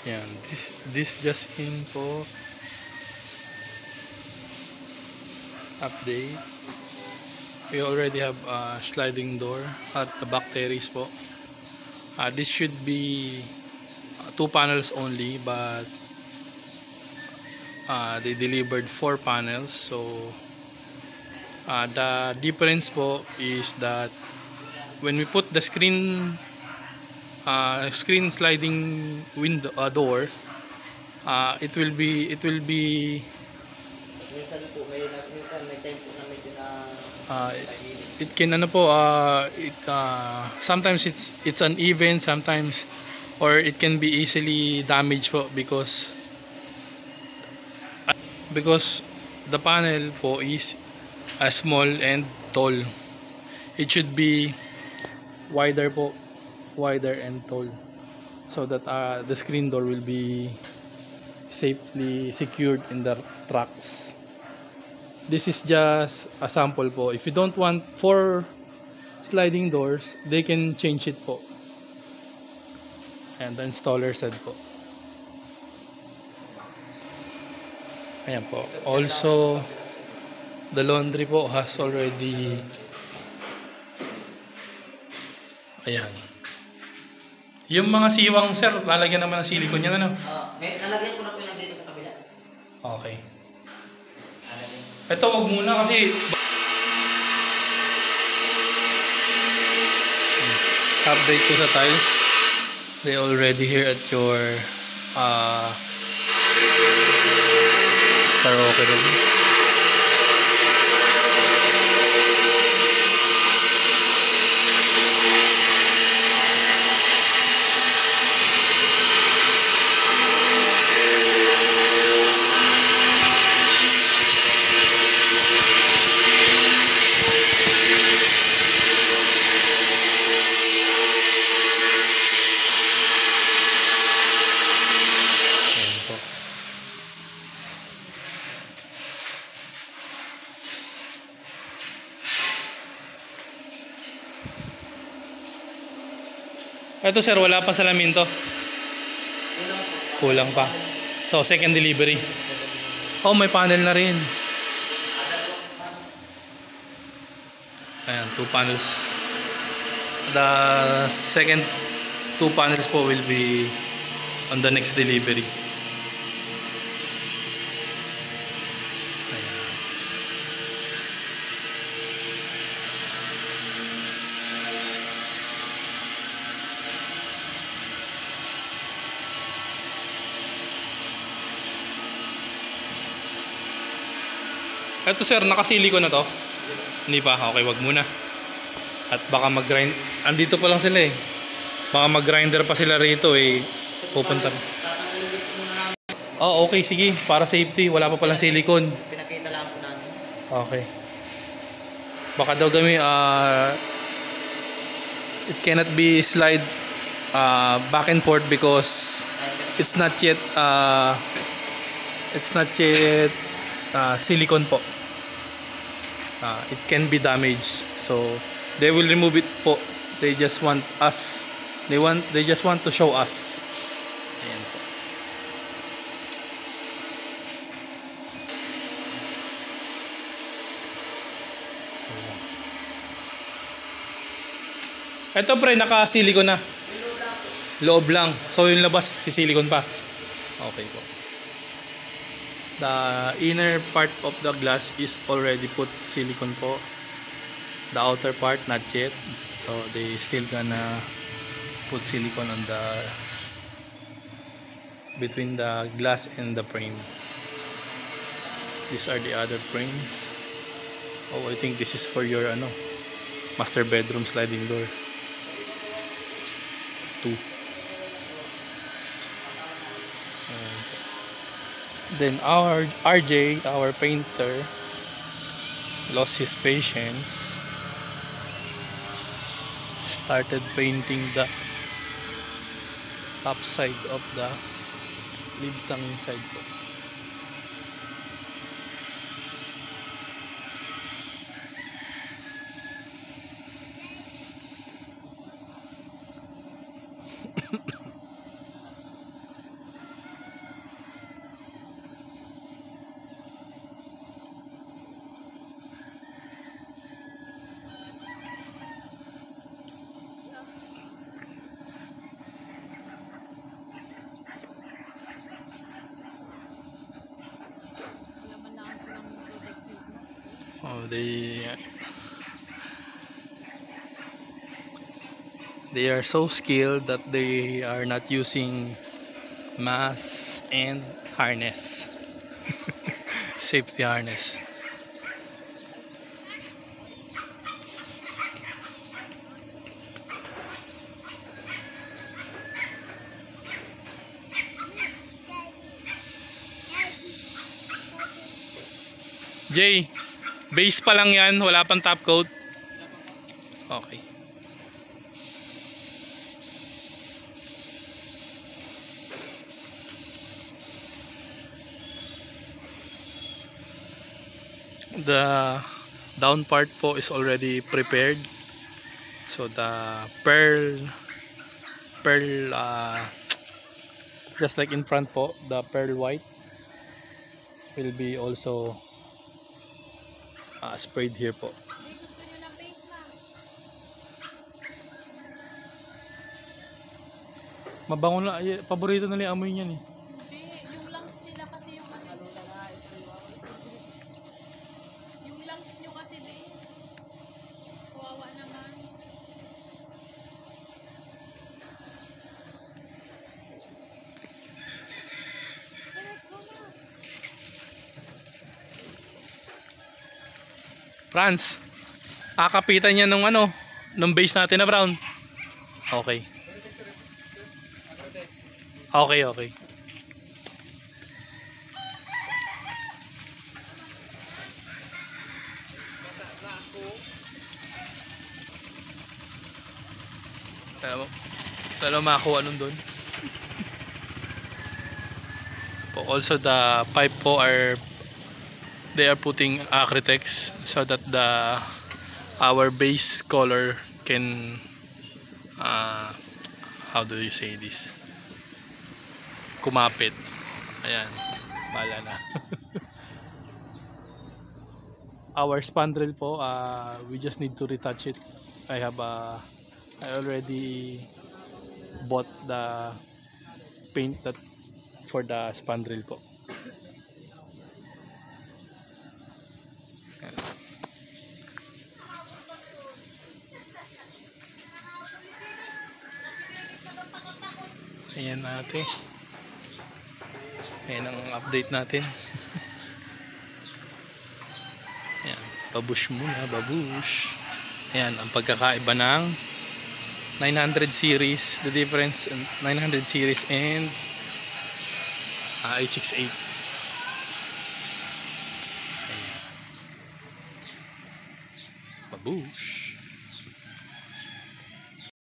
Yan, this just in po update. We already have a sliding door at the back terrace po. This should be 2 panels only, but they delivered 4 panels. So the difference po is that when we put the screen sliding window door, it will be Minsan po may time po na medyo na uh, it can ano po sometimes it's uneven, sometimes, or it can be easily damaged po because the panel po is small and tall. It should be wider po, wider and tall, so that the screen door will be safely secured in the tracks. This is just a sample po. If you don't want 4 sliding doors, they can change it po. And the installer said po. Ayan po. Also, the laundry po has already, ayan. Yung mga siwang, sir, lalagyan naman ng silicone yan, ano? may nalagyan ko na po yung dito sa kabila. Okay. Ito, wag muna kasi update ko sa tiles. They already here at your karaoke room. Ito sir, wala pa salamin to. Kulang pa. So, second delivery. Oh, may panel na rin. Ayan, 2 panels. The second 2 panels po will be on the next delivery. Ito sir, nakasiliko na to? Hindi pa? Okay, wag muna. At baka mag-grind. Andito pa lang sila eh. Baka mag-grinder pa sila rito eh. Pupunta. Oh, okay, sige. Para safety, wala pa palang silicone. Pinakita lang po namin. Okay. Baka daw kami it cannot be slide back and forth because it's not yet silicone po. It can be damaged, so they will remove it po. They just want us, they just want to show us. Ayan po. Ito pre, naka-silicone na. Loob lang. So yung labas si silicone pa. Okay po. The inner part of the glass is already put silicone po. The outer part not yet. So they still gonna put silicone on the between the glass and the frame. These are the other frames. Oh, I think this is for your master bedroom sliding door. 2. Then our RJ, our painter, lost his patience, started painting the top side of the libtang inside po. they are so skilled that they are not using mask and harness. Safety harness. Jay, base pa lang yan, wala pang top coat. Okay. The down part po is already prepared. So the pearl just like in front po, the pearl white will be also sprayed here po. Mabango na, paborito na yung amoy niyan eh. Yung lungs nila kasi yung ano. Yung lungs nyo kasi din. Kawawa naman. Franz, akapitan niya nung ano, nung base natin na brown. Okay. Okay. Tala makakuha nun doon. Also the pipe po they are putting Acrytex so that our base color can how do you say this, kumapit. Ayan, bala na. Our spandrel po, we just need to retouch it. I already bought the paint for the spandrel po. Ayan natin. Ayan ang update natin. Ayan, babush muna, babush. Ayan ang pagkakaiba ng 900 series, the difference in 900 series and H68. Ayan. Babush.